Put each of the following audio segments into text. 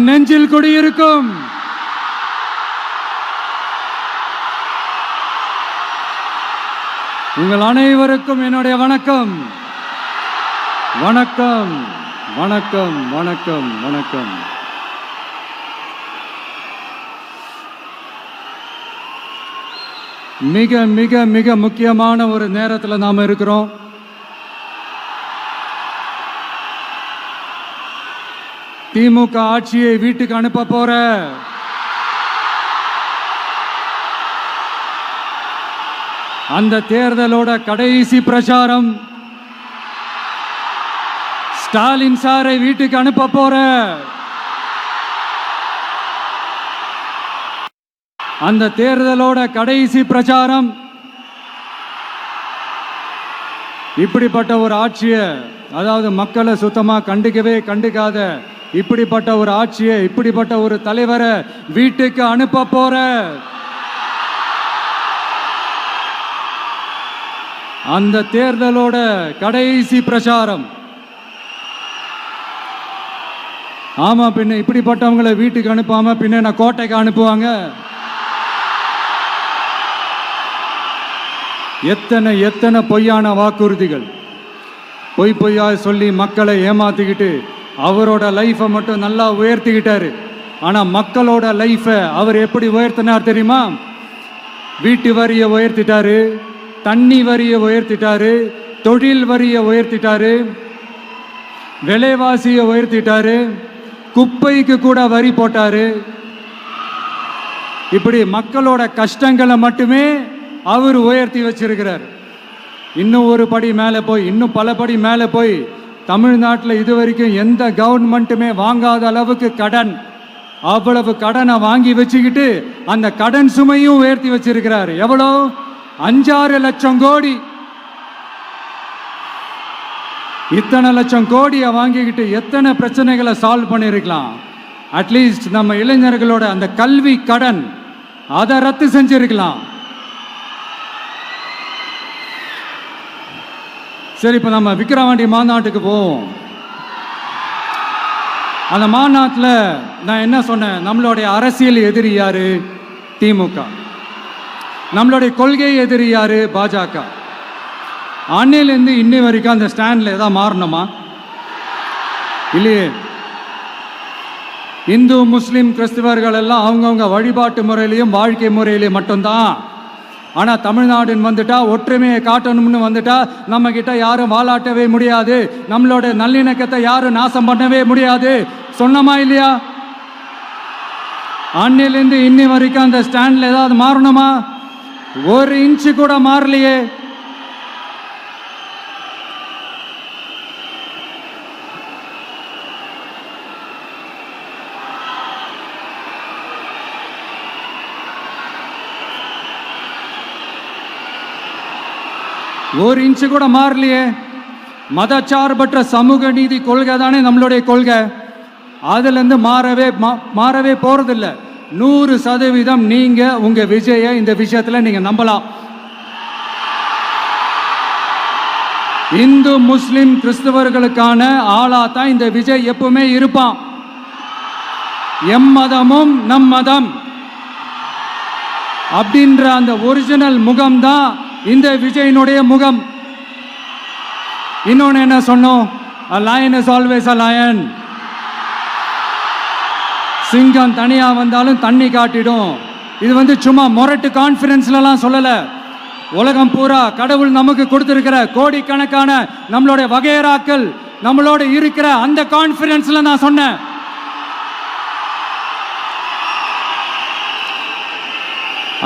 நெஞ்சில் குடியிருக்கும். உங்கள் அனைவருக்கும் என்னுடைய வணக்கம். வணக்கம் வணக்கம் வணக்கம் வணக்கம். மிக மிக மிக முக்கியமான ஒரு நேரத்தில் நாம இருக்கிறோம். திமுக ஆட்சியை வீட்டுக்கு அனுப்ப போற அந்த தேர்தலோட கடைசி பிரச்சாரம். ஸ்டாலின் சாரை வீட்டுக்கு அனுப்ப போற அந்த தேர்தலோட கடைசி பிரச்சாரம். இப்படிப்பட்ட ஒரு ஆட்சியை, அதாவது மக்களை சுத்தமா கண்டுக்காத இப்படிப்பட்ட ஒரு ஆட்சியை, இப்படிப்பட்ட ஒரு தலைவரை வீட்டுக்கு அனுப்ப போற அந்த தேர்தலோட கடைசி பிரச்சாரம். ஆமா, பின்ன இப்படிப்பட்டவங்களை வீட்டுக்கு அனுப்பாம பின்ன நான் கோட்டைக்கு அனுப்புவாங்க? எத்தனை எத்தனை பொய்யான வாக்குறுதிகள், பொய்யா சொல்லி மக்களை ஏமாத்திக்கிட்டு அவரோட லைஃபை மட்டும் நல்லா உயர்த்திக்கிட்டாரு. ஆனா மக்களோட லைஃபை அவர் எப்படி உயர்த்தினார் தெரியுமா? வீட்டு வரியை உயர்த்திட்டாரு, தண்ணி வரியை உயர்த்திட்டாரு, தொழில் வரியை உயர்த்திட்டாரு, விலைவாசியை உயர்த்திட்டாரு, குப்பைக்கு கூட வரி போட்டாரு. இப்படி மக்களோட கஷ்டங்களை மட்டுமே அவர் உயர்த்தி வச்சிருக்கிறார். இன்னும் ஒரு படி மேலே போய், இன்னும் பல படி மேலே போய், தமிழ்நாட்டில் இதுவரைக்கும் எந்த கவர்மெண்ட்டுமே வாங்காத அளவுக்கு கடன், அவ்வளவு கடனை வாங்கி வச்சுக்கிட்டு அந்த கடன் சுமையும் உயர்த்தி வச்சிருக்கிறார். எவ்வளோ? 5-6 லட்சம் கோடி. இத்தனை லட்சம் கோடியை வாங்கிக்கிட்டு எத்தனை பிரச்சனைகளை சால்வ் பண்ணிருக்கலாம். அட்லீஸ்ட் நம்ம இளைஞர்களோட அந்த கல்வி கடன் அதை ரத்து செஞ்சிருக்கலாம். சரி, இப்போ நம்ம விக்கிரவாண்டி மாநாட்டுக்கு போவோம். அந்த மாநாட்டில் நான் என்ன சொன்னேன்? நம்மளுடைய அரசியல் எதிரி யாரு? திமுக. நம்மளுடைய கொள்கை எதிரி யாரு? பாஜக. அன்னையிலேருந்து இன்னை வரைக்கும் அந்த ஸ்டாண்டில் ஏதாவது மாறணுமா? இல்லையே. இந்து முஸ்லீம் கிறிஸ்தவர்கள் எல்லாம் அவங்கவுங்க வழிபாட்டு முறையிலையும் வாழ்க்கை முறையிலையும் மட்டும்தான். ஆனால் தமிழ்நாடுன்னு வந்துட்டா, ஒற்றுமையை காட்டணும்னு வந்துட்டா, நம்ம கிட்ட யாரும் வாலாட்டவே முடியாது, நம்மளோட நல்லிணக்கத்தை யாரும் நாசம் பண்ணவே முடியாது. சொன்னமா இல்லையா? அன்னிலிருந்து இன்னி வரைக்கும் அந்த ஸ்டாண்ட்ல ஏதாவது மாறணுமா? 1 இன்ச்சு கூட மாறலையே. ஒரு இன்ச்சு கூட மாறலையே. மதச்சார்பற்ற சமூக நீதி கொள்கை தானே நம்மளுடைய கொள்கை. அதுலேருந்து மாறவே போறதில்லை. 100% நீங்க உங்க விஜய இந்த விஷயத்துல நீங்க நம்பலாம். இந்து முஸ்லிம் கிறிஸ்தவர்களுக்கான ஆளா தான் இந்த விஜய் எப்பவுமே இருப்பான். எம்மதமும் நம் மதம் அப்படின்ற அந்த ஒரிஜினல் முகம் தான் இந்த விஜயினுடைய முகம். இன்னொன்னு என்ன சொன்னோம்? A lion is always a lion. சிங்கம் தனியா வந்தாலும் தண்ணி காட்டிடும். இது சும்மா மொரட்டு கான்ஃபரன்ஸ்லாம் சொல்லல. உலகம் பூரா கடவுள் நமக்கு கொடுத்திருக்கிற கோடிக்கணக்கான நம்மளுடைய வகையறாக்கள் நம்மளோட இருக்கிற அந்த கான்ஃபரன்ஸ்ல நான் சொன்னேன்.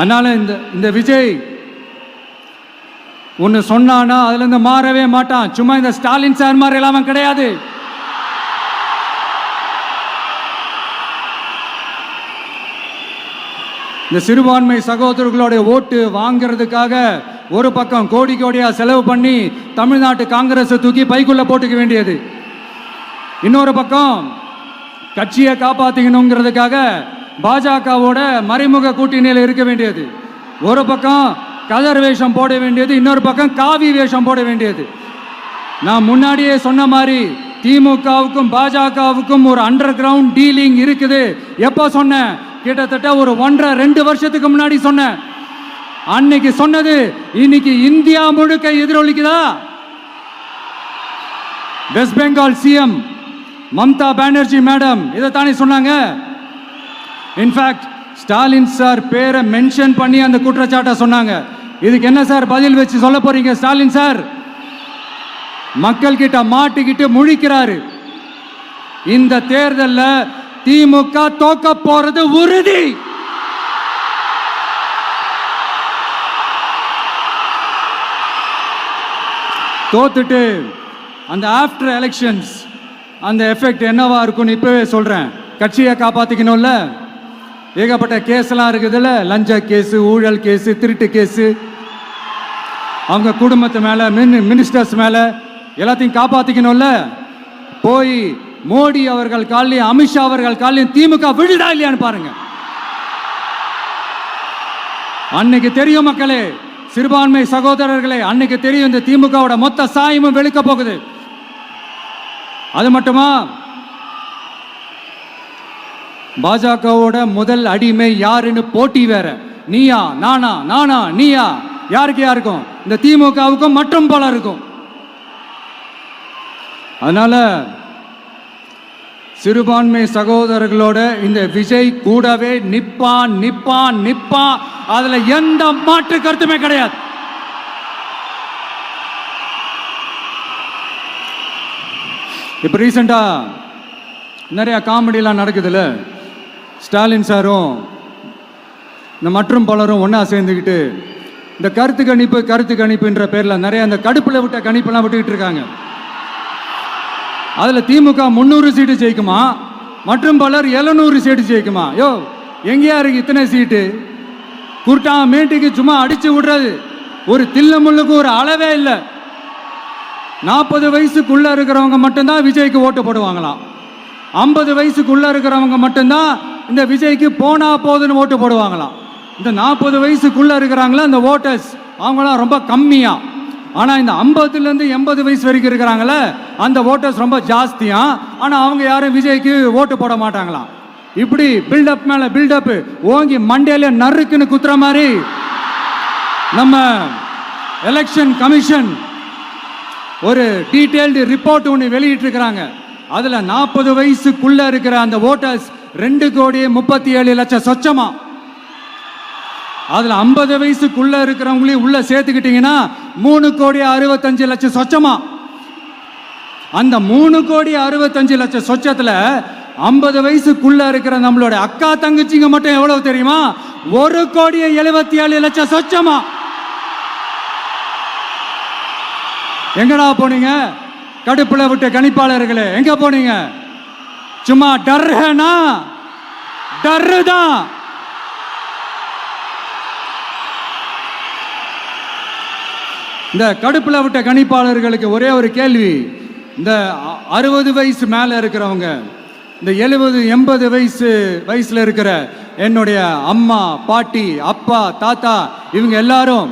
அதனால இந்த விஜய் ஒன்னு சொன்னானா அதுல இருந்து மாறவே மாட்டான். சும்மா இந்த ஸ்டாலின் சார் மாதிரி எல்லாம் கிடையாது. இந்த சிறுபான்மை சகோதரர்களுடைய ஓட்டு வாங்கிறதுக்காக ஒரு பக்கம் கோடியா செலவு பண்ணி தமிழ்நாட்டு காங்கிரஸை தூக்கி பைக்குள்ள போட்டுக்க வேண்டியது, இன்னொரு பக்கம் கட்சியை காப்பாத்திக்கணுங்கிறதுக்காக பாஜகவோட மறைமுக கூட்டணியில் இருக்க வேண்டியது, ஒரு பக்கம் கலர் வேஷம் போட வேண்டியது, இன்னொரு பக்கம் காவி வேஷம் போட வேண்டியது. நான் முன்னாடியே சொன்ன மாதிரி திமுகவுக்கும் பாஜகவுக்கும் ஒரு அண்டர் கிரவுண்ட் டீலிங் இருக்குது. எப்போ சொன்னேன்? கிட்டத்தட்ட ஒரு 1.5-2 வருஷத்துக்கு முன்னாடி சொன்னேன். அன்னைக்கு சொன்னது இன்னைக்கு இந்தியா முழுக்க எதிரொலிக்குதா? West Bengal CM Mamata Banerjee madam இதைத்தானே சொன்னாங்க. இன்ஃபேக்ட் ஸ்டாலின் சார் பேரை மென்ஷன் பண்ணி அந்த குற்றச்சாட்டை சொன்னாங்க. இதுக்கு என்ன சார் பதில் வச்சு சொல்ல போறீங்க? ஸ்டாலின் சார் மக்கள் கிட்ட மாட்டிக்கிட்டு முழிக்கிறாரு. இந்த தேர்தலில் திமுக தோக்க போறது உறுதி. தோத்துட்டு அந்த ஆஃப்டர் எலெக்ஷன்ஸ் அந்த எஃபெக்ட் என்னவா இருக்கும்னு இப்பவே சொல்றேன். கட்சியை காப்பாத்திக்கணும்ல, ஏகப்பட்ட கேஸ்லாம் இருக்குதுல்ல, லஞ்ச கேஸ், ஊழல் கேஸ், திருட்டு கேஸ், அவங்க குடும்பத்து மேல, மினிஸ்டர்ஸ் மேல எல்லாத்தையும் காப்பாத்திக்கணும்ல. போய் மோடி அவர்கள் காலையும் அமித்ஷா அவர்கள் காலையும் திமுக விழுதா இல்லையான்னு பாருங்க. அன்னைக்கு தெரியும் மக்களே, சிறுபான்மை சகோதரர்களே, அன்னைக்கு தெரியும் இந்த திமுகவோட மொத்த சாயமும் வெளுக்க போகுது. அது மட்டுமா, பாஜகவோட முதல் அடிமை யாருன்னு போட்டி வேற. நீயா நானா, நானா நீயா, யாருக்கு யாருக்கும், இந்த திமுகவுக்கும் மற்றும் பல இருக்கும். அதனால சிறுபான்மை சகோதரர்களோட இந்த விஜய் கூடவே நிப்பான் நிப்பான் நிப்பான். அதுல எந்த மாற்று கருத்துமே கிடையாது. இப்ப ரீசெண்டா நிறைய காமெடியெல்லாம் நடக்குதுல்ல. ஸ்டாலின் சாரும் இந்த மற்றும் பலரும் ஒன்னா சேர்ந்துக்கிட்டு இந்த கருத்து கணிப்புன்ற பேர்ல நிறைய இந்த கடுப்புல விட்ட கணிப்பெல்லாம் விட்டுக்கிட்டு இருக்காங்க. அதுல திமுக 300 சீட்டு ஜெயிக்குமா, மற்றும் பலர் 700 சீட்டு ஜெயிக்குமா? யோ, எங்கேயா இருக்கு இத்தனை சீட்டு? குருட்டா மேட்டுக்கு சும்மா அடிச்சு விடுறது. ஒரு தில்லமுள்ளுக்கு ஒரு அளவே இல்லை. 40 வயசுக்குள்ள இருக்கிறவங்க மட்டும்தான் விஜய்க்கு ஓட்டு போடுவாங்களாம். 50 வயசுக்குள்ள இருக்கிறவங்க மட்டும்தான் இந்த விஜய்க்கு போனா போதுன்னு ஓட்டு போடுவாங்களாம். இந்த 40 வயசுக்குள்ள இருக்கிறாங்களா இந்த ஓட்டர்ஸ், அவங்களாம் ரொம்ப கம்மியா. ஆனா இந்த 50லேருந்து 80 வயசு வரைக்கும் இருக்கிறாங்களே அந்த ஓட்டர்ஸ் ரொம்ப ஜாஸ்தியா. ஆனா அவங்க யாரும் விஜய்க்கு ஓட்டு போட மாட்டாங்களாம். இப்படி பில்டப் மேல பில்டப் ஓங்கி மண்டையில நறுக்குன்னு குத்துற மாதிரி நம்ம எலெக்ஷன் கமிஷன் ஒரு டீடைல்டு ரிப்போர்ட் ஒன்று வெளியிட்டு இருக்கிறாங்க. அதுல 40 வயசுக்குள்ள இருக்கிற அந்த ஓட்டர்ஸ் 2,37,00,000 சொச்சமா. அதுல 50 வயசுக்குள்ள இருக்கிறவங்களையும் உள்ள சேர்த்துக்கிட்டீங்கன்னா 3,65,00,000 சொச்சமா. அந்த 3,65,00,000 சொச்சத்துல 50 வயசுக்குள்ள இருக்கிற நம்மளோட அக்கா தங்கச்சிங்க மட்டும் எவ்வளவு தெரியுமா? 1,77,00,000 சொச்சமா. எங்கடா போனீங்க கடுப்புல விட்ட கணிப்பாளர்களே? எங்க போனீங்க? சும்மா டர்னா டர்தான். இந்த கடுப்புல விட்ட கணிப்பாளர்களுக்கு ஒரே ஒரு கேள்வி. இந்த 60 வயசு மேல இருக்கிறவங்க, இந்த 70-80 வயசுல இருக்கிற என்னுடைய அம்மா, பாட்டி, அப்பா, தாத்தா, இவங்க எல்லாரும்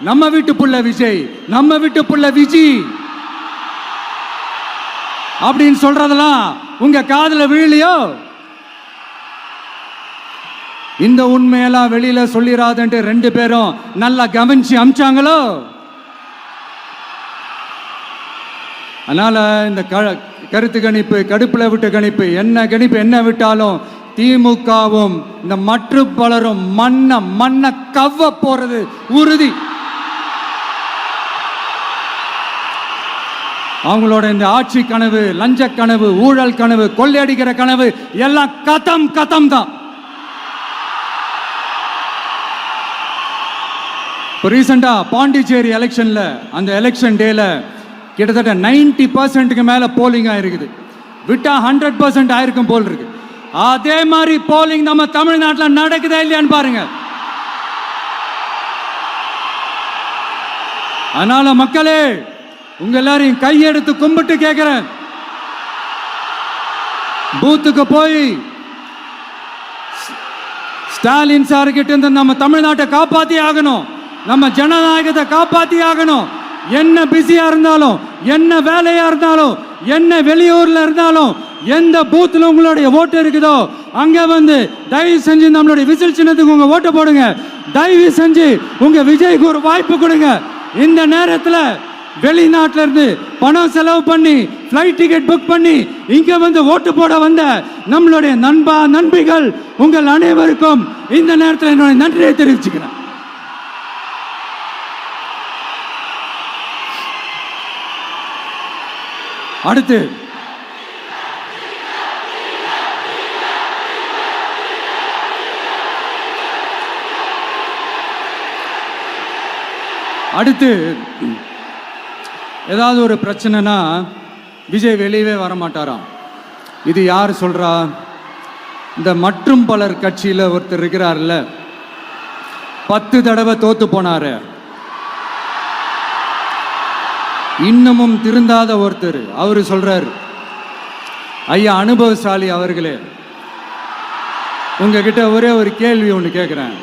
நம்ம வீட்டு புள்ள விஜய், நம்ம வீட்டு புள்ள விஜி அப்படின்னு சொல்றதெல்லாம் உங்க காதுல விழலையோ? இந்த உண்மையெல்லாம் வெளியில சொல்லிராதுன்ட்டு 2 பேரும் நல்லா கவனிச்சு அமிச்சாங்களோ? அதனால இந்த கருத்து கணிப்பு, கடுப்புல விட்டு கணிப்பு என்ன விட்டாலும் திமுகவும் இந்த மற்ற பலரும் மண்ண கவ்வ போறது உறுதி. அவங்களோட இந்த ஆட்சி கனவு, லஞ்ச கனவு, ஊழல் கனவு, கொள்ளையடிக்கிற கனவு எல்லாம் கதம் தான். ரீசெண்டா பாண்டிச்சேரி எலெக்ஷன்ல, அந்த எலெக்ஷன் டேல கிட்டத்தட்ட 90% மேல போலிங் ஆயிருக்குது. விட்டா 100% ஆயிருக்கும் போல் இருக்கு. அதே மாதிரி போலிங் நம்ம தமிழ்நாட்டில் நடக்குதா இல்லையான்னு பாருங்க. அதனால மக்களே, உங்க எல்லாரையும் கையெடுத்து கும்பிட்டு கேட்கிறேன், பூத்துக்கு போய் ஸ்டாலின் சார் கிட்ட இருந்து நம்ம தமிழ்நாட்டை காப்பாத்தி ஆகணும், நம்ம ஜனநாயகத்தை காப்பாத்தி ஆகணும். என்ன பிஸியா இருந்தாலும், என்ன வேலையா இருந்தாலும், என்ன வெளியூர்ல இருந்தாலும், எந்த பூத்துல உங்களுடைய ஓட்டு இருக்குதோ அங்க வந்து தயவு செஞ்சு நம்மளுடைய விசில் சின்னத்துக்கு உங்க ஓட்டு போடுங்க. தயவு செஞ்சு உங்க விஜய்க்கு ஒரு வாய்ப்பு கொடுங்க. இந்த நேரத்தில் வெளிநாட்டில இருந்து பணம் செலவு பண்ணி ஃப்ளைட் டிக்கெட் புக் பண்ணி இங்க வந்து ஓட்டு போட வந்த நம்மளுடைய நண்பிகள் உங்கள் அனைவருக்கும் இந்த நேரத்தில் என்னுடைய நன்றியை தெரிவிச்சுக்கிறேன். அடுத்து ஏதாவது ஒரு பிரச்சனைனா விஜய் வெளியவே வரமாட்டாராம். இது யார் சொல்றா? இந்த மற்றும் பலர் கட்சியில் ஒருத்தர் இருக்கிறார்ல, 10 தடவை தோத்து போனாரு, இன்னமும் திருந்தாத ஒருத்தர். அவரு சொல்றாரு, ஐயா அனுபவசாலி அவர்களே, உங்ககிட்ட ஒரே ஒரு கேள்வி ஒன்று கேட்குறேன்.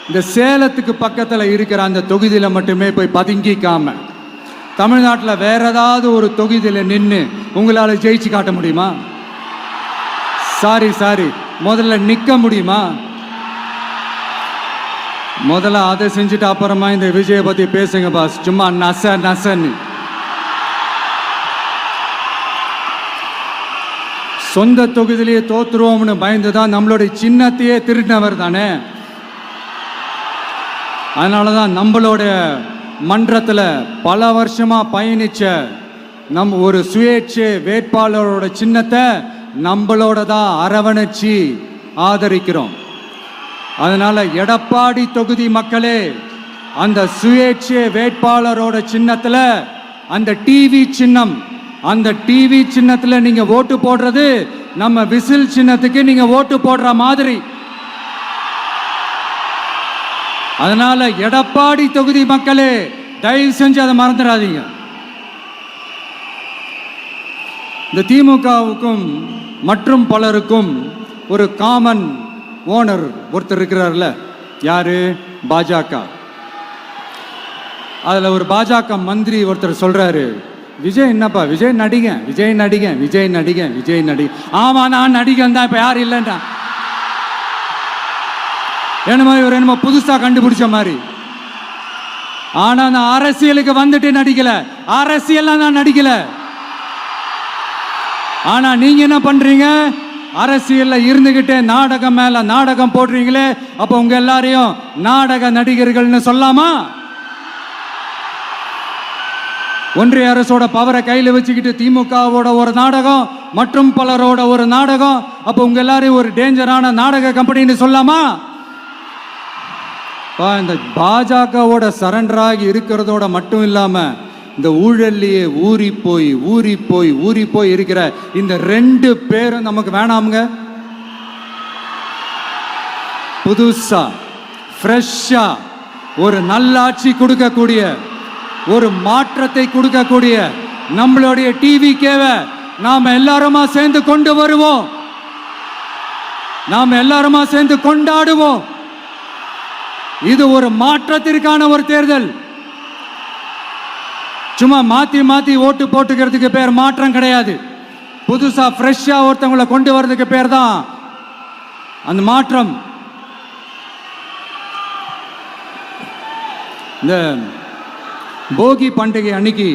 இந்த சேலத்துக்கு பக்கத்தில் இருக்கிற அந்த தொகுதியில் மட்டுமே போய் பதுங்கிக்காம தமிழ்நாட்டில் வேற ஏதாவது ஒரு தொகுதியில் நின்று உங்களால் ஜெயிச்சு காட்ட முடியுமா? சாரி முதல்ல நிற்க முடியுமா? முதல்ல அதை செஞ்சுட்டு அப்புறமா இந்த விஜயை பற்றி பேசுங்க பாஸ். சும்மா நசன்னு சொந்த தொகுதியிலேயே தோத்துருவோம்னு பயந்து தான் நம்மளுடைய சின்னத்தையே திருடினவர் தானே. அதனால தான் நம்மளோட மன்றத்தில் பல வருஷமாக பயணிச்ச ஒரு சுயேட்சை வேட்பாளரோட சின்னத்தை நம்மளோட தான் அரவணைச்சி ஆதரிக்கிறோம். அதனால எடப்பாடி தொகுதி மக்களே, அந்த சுயேட்சை வேட்பாளரோட சின்னத்தில் அந்த டிவி சின்னம், அந்த டிவி சின்னத்தில் நீங்க ஓட்டு போடுறது நம்ம விசில் சின்னத்துக்கு நீங்க ஓட்டு போடுற மாதிரி. அதனால எடப்பாடி தொகுதி மக்களே, தயவு செஞ்சு அதை மறந்துடாதீங்க. இந்த திமுகவுக்கும் மற்றும் பலருக்கும் ஒரு காமன் ஓனர் ஒருத்தர் இருக்கிறார்ல, யாரு? பாஜக. அதுல ஒரு பாஜக மந்திரி ஒருத்தர் சொல்றாரு, விஜய் என்னப்பா விஜய் நடிகன். ஆமா நான் நடிகன் தான், இப்ப யாரும் இல்லைன்றா. என்னமோ புதுசா கண்டுபிடிச்ச மாதிரி. ஆனா நான் அரசியலுக்கு வந்துட்டு நடிக்கல, அரசியல் நான் நடிக்கல. ஆனா நீங்க என்ன பண்றீங்க? அரசியல்ல இருந்துகிட்டே நாடகம் மேல நாடகம் போடுறீங்களே, அப்ப உங்க எல்லாரையும் நாடக நடிகர்கள்னு சொல்லாமா? ஒன்றிய அரசோட பவரை கையில் வச்சுக்கிட்டு திமுகவோட ஒரு நாடகம், மற்றும் பலரோட ஒரு நாடகம், அப்ப உங்க எல்லாரையும் ஒரு டேஞ்சரான நாடக கம்பெனின்னு சொல்லாமா? இந்த பாஜகவோட சரண்டராகி இருக்கிறதோட மட்டும் இல்லாம இந்த ஊழல்லையே ஊறி போய் இருக்கிற இந்த 2 பேரும் நமக்கு வேணாமுங்க. புதுசா ஃப்ரெஷ்ஷா ஒரு நல்லாட்சி கொடுக்கக்கூடிய, ஒரு மாற்றத்தை கொடுக்கக்கூடிய நம்மளுடைய டிவிகேவை நாம எல்லாருமா சேர்ந்து கொண்டு வருவோம், நாம எல்லாருமா சேர்ந்து கொண்டாடுவோம். இது ஒரு மாற்றத்திற்கான ஒரு தேர்தல். சும்மா மாத்தி ஓட்டு போட்டுக்கிறதுக்கு பேர் மாற்றம் கிடையாது. புதுசா ஃப்ரெஷ்ஷா ஒருத்தவங்களை கொண்டு வர்றதுக்கு பேர் தான் அந்த மாற்றம். இந்த போகி பண்டிகை அன்னைக்கு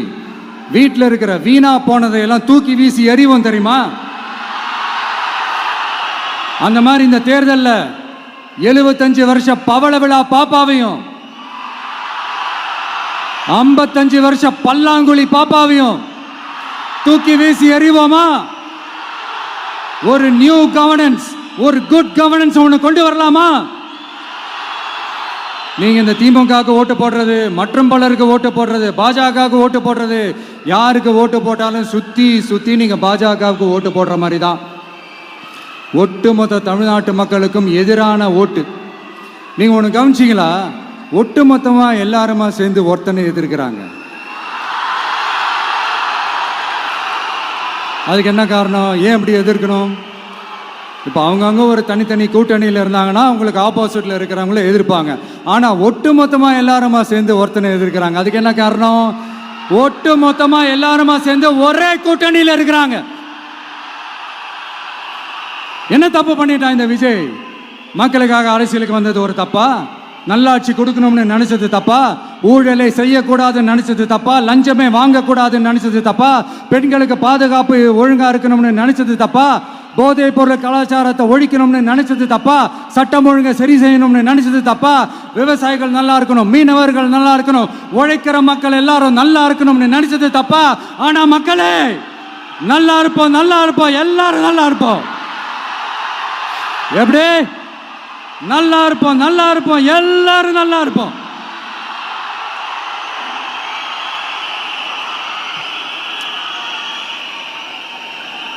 வீட்டில் இருக்கிற வீணா போனதையெல்லாம் தூக்கி வீசி எறிவோம் தெரியுமா? அந்த மாதிரி இந்த தேர்தலில் 75 வருஷ பவள விழா பாப்பாவையும் 55 வருஷ பல்லாங்குழி பாப்பாவையும் தூக்கி வீசி எறிவோமா? ஒரு நியூ கவர்னன்ஸ், ஒரு குட் கவர்னன்ஸ் ஒன்று கொண்டு வரலாமா? நீங்க இந்த திமுகவுக்கு ஓட்டு போடுறது, மற்றும் பலருக்கு ஓட்டு போடுறது, பாஜகவுக்கு ஓட்டு போடுறது, யாருக்கு ஓட்டு போட்டாலும் சுத்தி நீங்க பாஜகவுக்கு ஓட்டு போடுற மாதிரி தான். ஒட்டுமொத்த தமிழ்நாட்டு மக்களுக்கும் எதிரான ஓட்டு. நீங்க ஒன்று கவனிச்சிங்களா? ஒட்டுமொத்தமா எல்லாருமா சேர்ந்து ஒருத்தனை எதிர்க்கிறாங்க. அதுக்கு என்ன காரணம்? ஏன் இப்படி எதிர்க்கணும்? இப்போ அவங்கவுங்க ஒரு தனித்தனி கூட்டணியில் இருந்தாங்கன்னா அவங்களுக்கு ஆப்போசிட்ல இருக்கிறவங்கள எதிர்ப்பாங்க. ஆனால் ஒட்டுமொத்தமாக எல்லாருமா சேர்ந்து ஒருத்தனை எதிர்க்கிறாங்க. அதுக்கு என்ன காரணம்? ஒட்டு மொத்தமா எல்லாருமா சேர்ந்து ஒரே கூட்டணியில் இருக்கிறாங்க. என்ன தப்பு பண்ணிட்டான் இந்த விஜய்? மக்களுக்காக அரசியலுக்கு வந்தது ஒரு தப்பா? நல்லாட்சி கொடுக்கணும்னு நினைச்சது தப்பா? ஊழலை செய்யக்கூடாதுன்னு நினைச்சது தப்பா? லஞ்சமே வாங்கக்கூடாதுன்னு நினைச்சது தப்பா? பெண்களுக்கு பாதுகாப்பு ஒழுங்கா இருக்கணும்னு நினைச்சது தப்பா? போதைப் பொருள் கலாச்சாரத்தை ஒழிக்கணும்னு நினைச்சது தப்பா? சட்டம் ஒழுங்கை சரி செய்யணும்னு நினைச்சது தப்பா? விவசாயிகள் நல்லா இருக்கணும், மீனவர்கள் நல்லா இருக்கணும், உழைக்கிற மக்கள் எல்லாரும் நல்லா இருக்கணும்னு நினைச்சது தப்பா? ஆனா மக்களே நல்லா இருப்போம், நல்லா இருப்போம், எல்லாரும் நல்லா இருப்போம். எப்படி நல்லா இருப்போம், நல்லா இருப்போம், எல்லாரும் நல்லா இருப்போம்.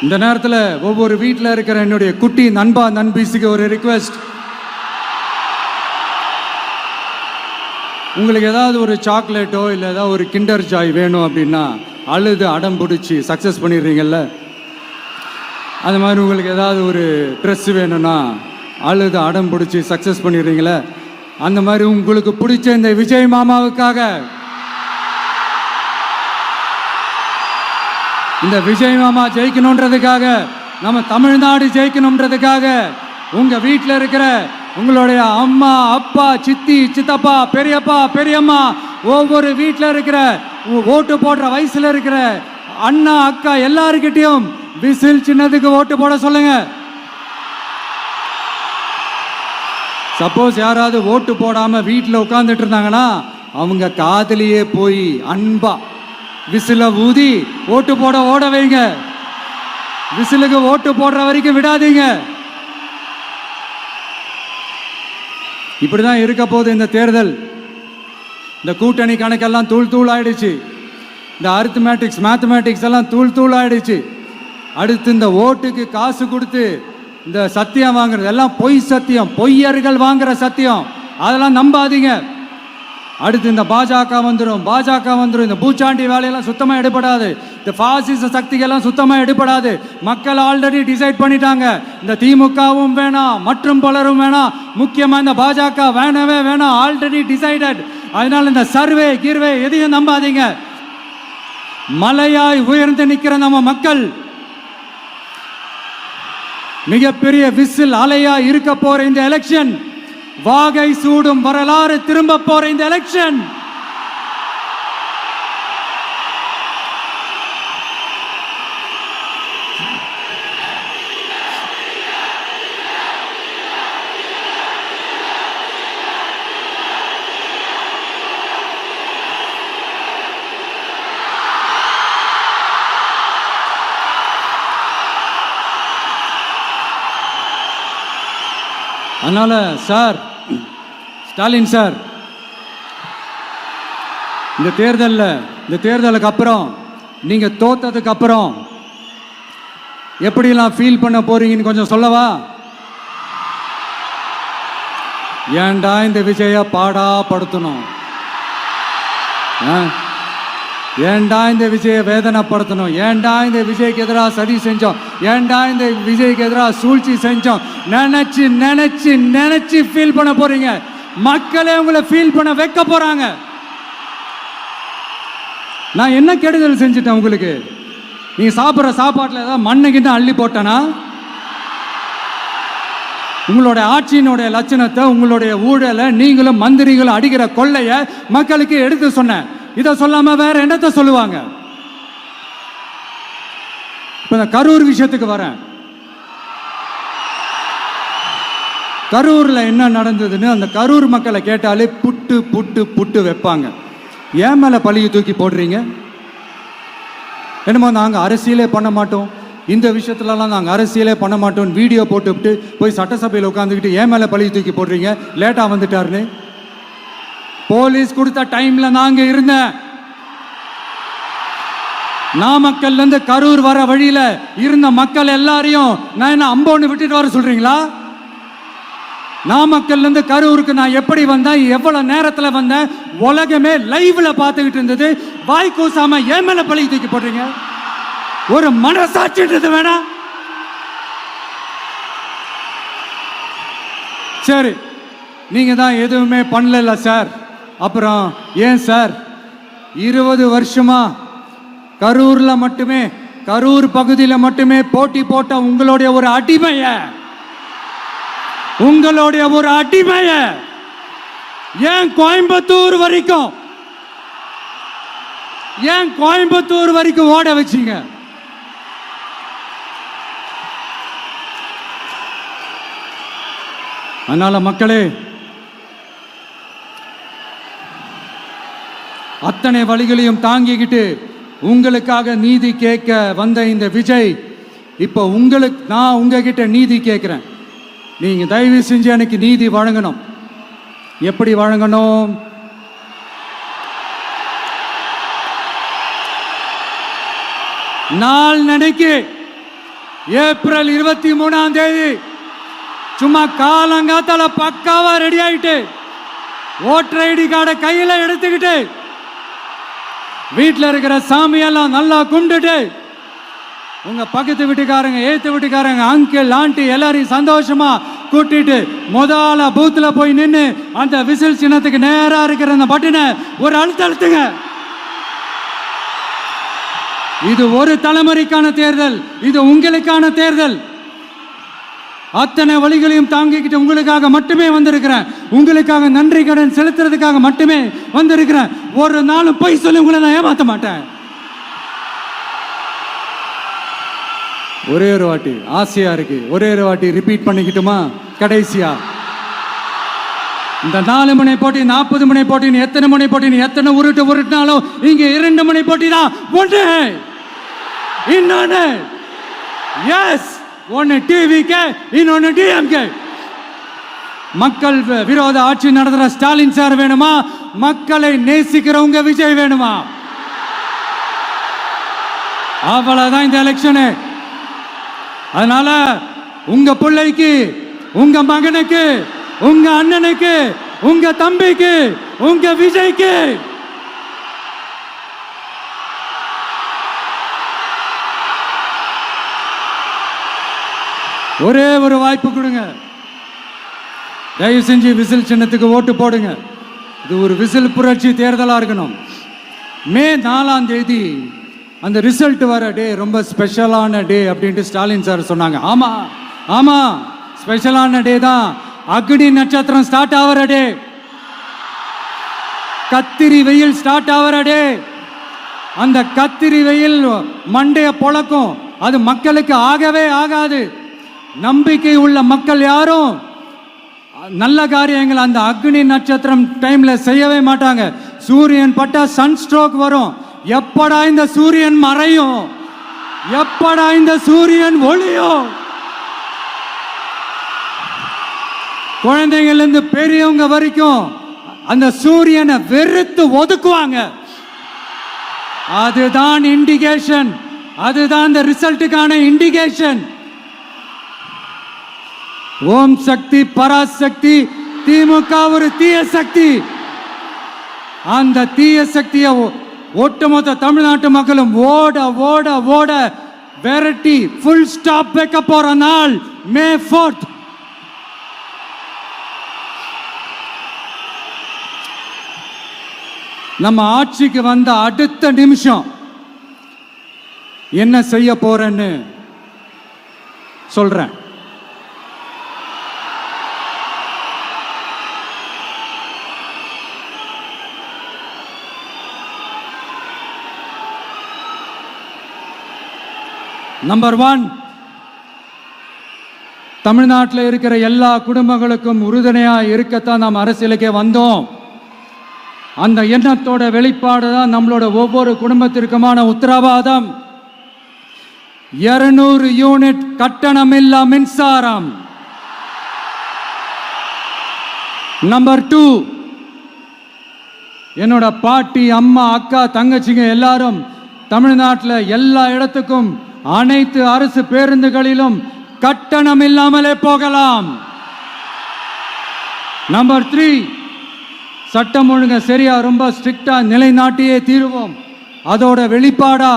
இந்த நேரத்தில் ஒவ்வொரு வீட்டில் இருக்கிற என்னுடைய குட்டி நண்பா நண்பீஸுக்கு ஒரு ரிக்வெஸ்ட். உங்களுக்கு ஏதாவது ஒரு சாக்லேட்டோ இல்லை ஏதாவது ஒரு கிண்டர் ஜாய் வேணும் அப்படின்னா அழுது அடம் பிடிச்சி சக்ஸஸ் பண்ணிடுறீங்கல்ல, அது மாதிரி உங்களுக்கு ஏதாவது ஒரு ட்ரெஸ் வேணும்னா அழுது அடம் பிடிச்சி சக்ஸஸ் பண்ணிடுறீங்களே, அந்த மாதிரி உங்களுக்கு பிடிச்ச இந்த விஜய் மாமாவுக்காக, இந்த விஜய் மாமா ஜெயிக்கணுன்றதுக்காக, நம்ம தமிழ்நாடு ஜெயிக்கணுன்றதுக்காக உங்க வீட்டில் இருக்கிற உங்களுடைய அம்மா அப்பா சித்தி சித்தப்பா பெரியப்பா பெரியம்மா ஒவ்வொரு வீட்டில் இருக்கிற ஓட்டு போடுற வயசுல இருக்கிற அண்ணா அக்கா எல்லாருக்கிட்டையும் விசில் சின்னதுக்கு ஓட்டு போட சொல்லுங்க. சப்போஸ் யாராவது ஓட்டு போடாம வீட்டில் உட்கார்ந்துட்டு இருந்தாங்கன்னா அவங்க காதலியே போய் அன்பா விசில ஊதி ஓட்டு போட ஓட வைங்க. விசிலுக்கு ஓட்டு போடுற வரைக்கும் விடாதீங்க. இப்படிதான் இருக்க போது இந்த தேர்தல். இந்த கூட்டணி கணக்கெல்லாம் தூள் தூள் ஆயிடுச்சு. இந்த அரித்மேட்டிக்ஸ் மேத்தமேட்டிக்ஸ் எல்லாம் தூள் தூள் ஆயிடுச்சு. அடுத்து இந்த ஓட்டுக்கு காசு கொடுத்து இந்த சத்தியம் வாங்குறது எல்லாம் பொய் சத்தியம், பொய்யர்கள் வாங்குற சத்தியம், அதெல்லாம் நம்பாதீங்க. அடுத்து இந்த பாஜக வந்துடும், இந்த பூச்சாண்டி வேலையெல்லாம் சுத்தமா எடுபடாது. இந்த பாசிச சக்திகள்லாம் சுத்தமா எடுபடாது. மக்கள் ஆல்ரெடி டிசைட் பண்ணிட்டாங்க. இந்த திமுகவும் வேணாம், மற்றும் பலரும் வேணாம், முக்கியமா இந்த பாஜக வேணவே வேணாம், ஆல்ரெடி டிசைடட். அதனால இந்த சர்வே கிர்வே எதையும் நம்பாதீங்க. மலையாய் உயர்ந்து நிக்கிற நம்ம மக்கள் மிகப்பெரிய விசில் அலையா இருக்க போற இந்த எலெக்ஷன், வாகை சூடும் வரலாறு திரும்ப போற இந்த எலெக்ஷன், அதனால சார், ஸ்டாலின் சார், இந்த தேர்தலுக்கு அப்புறம் நீங்க தோத்ததுக்கு அப்புறம் எப்படிலாம் ஃபீல் பண்ண போறீங்கன்னு கொஞ்சம் சொல்லவா? ஏன்டா இந்த விஜய பாடா படுத்தணும், ஏன்டா இந்த விஜயை வேதனைப்படுத்தணும், ஏன்டா இந்த விஜய்க்கு எதிராக சதி செஞ்சோம், ஏன்டா இந்த விஜய்க்கு எதிராக சூழ்ச்சி செஞ்சோம் நினைச்சு நினைச்சு நினைச்சு ஃபீல் பண்ண போறீங்க. மக்களே உங்களை ஃபீல் பண்ண வைக்க போறாங்க. நான் என்ன கெடுதல் செஞ்சுட்டேன் உங்களுக்கு? நீங்க சாப்பிட்ற சாப்பாட்டில் ஏதாவது மண்ணுக்கிட்ட அள்ளி போட்டனா? உங்களுடைய ஆட்சியினுடைய லட்சணத்தை, உங்களுடைய ஊழலை, நீங்களும் மந்திரிகளும் அடிக்கிற கொள்ளைய மக்களுக்கு எடுத்து சொன்னேன். இதை சொல்லாம வேற என்னத்தை சொல்லுவாங்க? இப்ப இந்த கரூர் விஷயத்துக்கு வரேன். கரூர்ல என்ன நடந்ததுன்னு அந்த கரூர் மக்களை கேட்டாலே புட்டு புட்டு புட்டு வைப்பாங்க. ஏன் மேல பழியை தூக்கி போடுறீங்க? என்னமோ நாங்க அரசியலே பண்ண மாட்டோம், இந்த விஷயத்துலலாம் நாங்கள் அரசியலே பண்ண மாட்டோம் வீடியோ போட்டுவிட்டு போய் சட்டசபையில் உட்காந்துக்கிட்டு ஏன் மேலே பழியை தூக்கி போடுறீங்க? லேட்டாக வந்துட்டாருன்னு போலீஸ் கொடுத்த டைம்ல நாங்க இருந்தேன். நாமக்கல்ல இருந்து கரூர் வர வழியில இருந்த மக்கள் எல்லாரையும் நான் என்ன அம்போன்னு விட்டுட்டு வர சொல்றீங்களா? நாமக்கல்ல இருந்து கரூருக்கு நான் எப்படி வந்தேன், எவ்வளவு நேரத்துல வந்தேன், உலகமே லைவ்ல பார்த்துக்கிட்டு இருந்தது. வாய் கூசாம ஏன் மேல பழி தூக்கி போடுறீங்க? ஒரு மனசாட்சின்றது வேணாம்? சரி, நீங்க தான் எதுவுமே பண்ணல சார், அப்புறம் ஏன் சார் 20 வருஷமா கரூர்ல மட்டுமே, கரூர் பகுதியில் மட்டுமே போட்டி போட்ட உங்களுடைய ஒரு அடிமைய, உங்களுடைய ஒரு அடிமைய ஏன் கோயம்புத்தூர் வரைக்கும், ஏன் கோயம்புத்தூர் வரைக்கும் ஓட வச்சீங்க? அதனால மக்களே, அத்தனை வழிகளையும் தாங்கிக்கிட்டு உங்களுக்காக நீதி கேட்க வந்த இந்த விஜய், இப்போ நான் உங்ககிட்ட நீதி கேட்கிறேன். நீங்க தயவு செஞ்சு எனக்கு நீதி வழங்கணும். எப்படி வழங்கணும்? நாள் நினைக்கு ஏப்ரல் 23ஆம் தேதி சும்மா காலங்காத்தால பக்காவா ரெடி ஆயிட்டு ஓட்டர் ஐடி கார்டை கையில எடுத்துக்கிட்டு வீட்டில் இருக்கிற சாமியெல்லாம் நல்லா கும்பிட்டுட்டு உங்க பக்கத்து வீட்டுக்காரங்க, ஏத்து வீட்டுக்காரங்க, அங்கிள் ஆண்டி எல்லாரையும் சந்தோஷமா கூட்டிட்டு முதல்ல பூத்துல போய் நின்று அந்த விசில் சின்னத்துக்கு நேரா இருக்கிற அந்த பட்டனை ஒரு அழுத்துங்க. இது ஒரு தலைமுறைக்கான தேர்தல், இது உங்களுக்கான தேர்தல். அத்தனை வழிகளையும் தாங்கிக்கிட்டு உங்களுக்காக மட்டுமே வந்திருக்கிறேன். உங்களுக்காக நன்றி கடன் செலுத்துறதுக்காக மட்டுமே வந்திருக்கிறேன். ஒரு நாளும் பொய் சொல்லி உங்களை நான் ஏமாத்த மாட்டேன். ஒரே ஒரு வாட்டி ஆசையா இருக்கு, ஒரே ஒரு வாட்டி ரிப்பீட் பண்ணிக்கிட்டுமா? கடைசியா இந்த 4 முனை போட்டி, 40 முனை போட்டி, எத்தனை முனை போட்டி, எத்தனை உருட்டினாலும் இங்க 2 முனை போட்டி தான். ஒன்று இன்னொன்னு எஸ், ஒன்னு டிவிகே, இன்னொன்னு டிஎம்கே. மக்கள் விரோத ஆட்சி நடத்துற ஸ்டாலின் சார் வேணுமா? மக்களை நேசிக்கிறவங்க விஜய் வேணுமா? அவ்வளவுதான் இந்த எலெக்ஷனு. அதனால உங்க பிள்ளைக்கு, உங்க மகனுக்கு, உங்க அண்ணனுக்கு, உங்க தம்பிக்கு, உங்க விஜய்க்கு ஒரே ஒரு வாய்ப்பு கொடுங்க. தயவு செஞ்சு விசில் சின்னத்துக்கு ஓட்டு போடுங்க. இது ஒரு விசில் புரட்சி தேர்தலா இருக்கணும். மே 4ஆம் தேதி அந்த ரிசல்ட் வர டே ரொம்ப ஸ்பெஷலான டே அப்படின்ட்டு ஸ்டாலின் சார் சொன்னாங்க. ஆமா ஆமா, ஸ்பெஷலான டே தான். அக்னி நட்சத்திரம் ஸ்டார்ட் ஆகிற டே, கத்திரி வெயில் ஸ்டார்ட் ஆகிற டே. அந்த கத்திரி வெயில் மண்டைய பொழக்கும். அது மக்களுக்கு ஆகவே ஆகாது. நம்பிக்கை உள்ள மக்கள் யாரும் நல்ல காரியங்கள் அந்த அக்னி நட்சத்திரம் டைம்ல செய்யவே மாட்டாங்க. சூரியன் பட்டா சன் ஸ்ட்ரோக் வரும். எப்படா இந்த சூரியன் மறையும், எப்படா இந்த சூரியன் ஒளியும். குழந்தைகள் இருந்து பெரியவங்க வரைக்கும் அந்த சூரியனை வெறுத்து ஒதுக்குவாங்க. அதுதான் இண்டிகேஷன், அதுதான் இந்த ரிசல்ட்டுக்கான இண்டிகேஷன். ஓம் சக்தி பராசக்தி, திமுக ஒரு தீய சக்தி. அந்த தீய சக்தியை ஒட்டுமொத்த தமிழ்நாட்டு மக்களும் ஓட ஓட ஓட விரட்டி ஃபுல் ஸ்டாப் வைக்க போற நாள் மே 4th. நம்ம ஆட்சிக்கு வந்த அடுத்த நிமிஷம் என்ன செய்ய போறேன்னு சொல்றேன். நம்பர் 1, தமிழ்நாட்டில் இருக்கிற எல்லா குடும்பங்களுக்கும் உறுதுணையா இருக்கத்தான் நாம் அரசியலுக்கே வந்தோம். அந்த எண்ணத்தோட வெளிப்பாடு தான் நம்மளோட ஒவ்வொரு குடும்பத்திற்குமான உத்தரவாதம். 200 யூனிட் கட்டணமில்லா மின்சாரம். நம்பர் 2, என்னோட பாட்டி, அம்மா, அக்கா, தங்கச்சிங்க எல்லாரும் தமிழ்நாட்டில் எல்லா இடத்துக்கும் அனைத்து அரசு பேருந்துகளிலும் கட்டணம் இல்லாமலே போகலாம். நம்பர் 3, சட்டம் ஒழுங்கு சரியா ரொம்ப ஸ்ட்ரிக்டா நிலைநாட்டியே தீருவோம். அதோட வெளிப்பாடா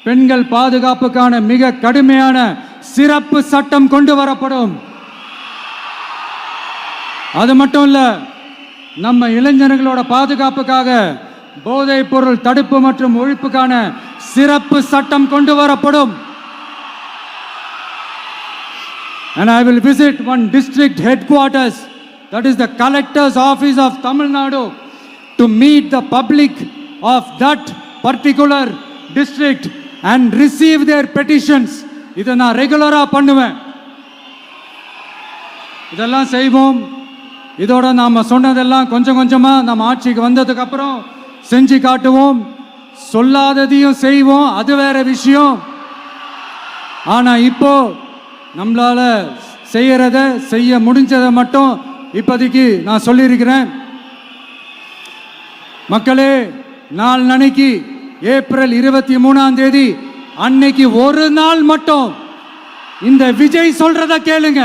பெண்கள் பாதுகாப்புக்கான மிக கடுமையான சிறப்பு சட்டம் கொண்டு வரப்படும். அது மட்டும் இல்ல, நம்ம இளைஞர்களோட பாதுகாப்புக்காக போதைப் பொருள் தடுப்பு மற்றும் ஒழிப்புக்கான சிறப்பு சட்டம் கொண்டு வரப்படும். And I will visit one district headquarters, that is the collector's office of Tamil Nadu, to meet the public of that particular district and receive their petitions. இதை நான் ரெகுலரா பண்ணுவேன். இதெல்லாம் செய்வோம். இதோட நாம சொன்னதெல்லாம் கொஞ்சம் கொஞ்சமா நம்ம ஆட்சிக்கு வந்ததுக்கு அப்புறம் செஞ்சு காட்டுவோம். சொல்லாததையும் செய்வோம், அது வேற விஷயம். ஆனா இப்போ நம்மளால செய்ய முடிஞ்சதை மட்டும் இப்போதைக்கு நான் சொல்லியிருக்கிறேன். மக்களே, நாளைக்கு ஏப்ரல் 23 அன்னைக்கு ஒரு நாள் மட்டும் இந்த விஜய் சொல்றத கேளுங்க.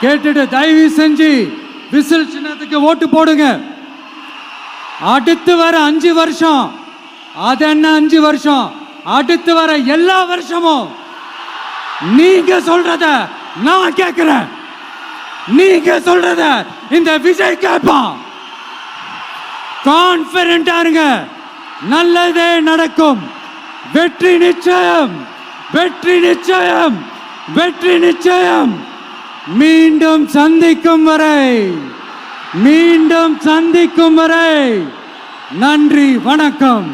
கேட்டுட்டு தயவு செஞ்சு விசில் சின்னத்துக்கு ஓட்டு போடுங்க. அடுத்து வர 5 வருஷம், அது என்ன 5 வருஷம், அடுத்து வர எல்லா வருஷமும் நீங்க சொல்றத நான் கேட்கிறேன். நீங்க சொல்றத இந்த விஜய் கேட்பான். கான்பிடென்டா இருங்க, நல்லதே நடக்கும். வெற்றி நிச்சயம், வெற்றி நிச்சயம், வெற்றி நிச்சயம். மீண்டும் சந்திக்கும் வரை நன்றி, வணக்கம்.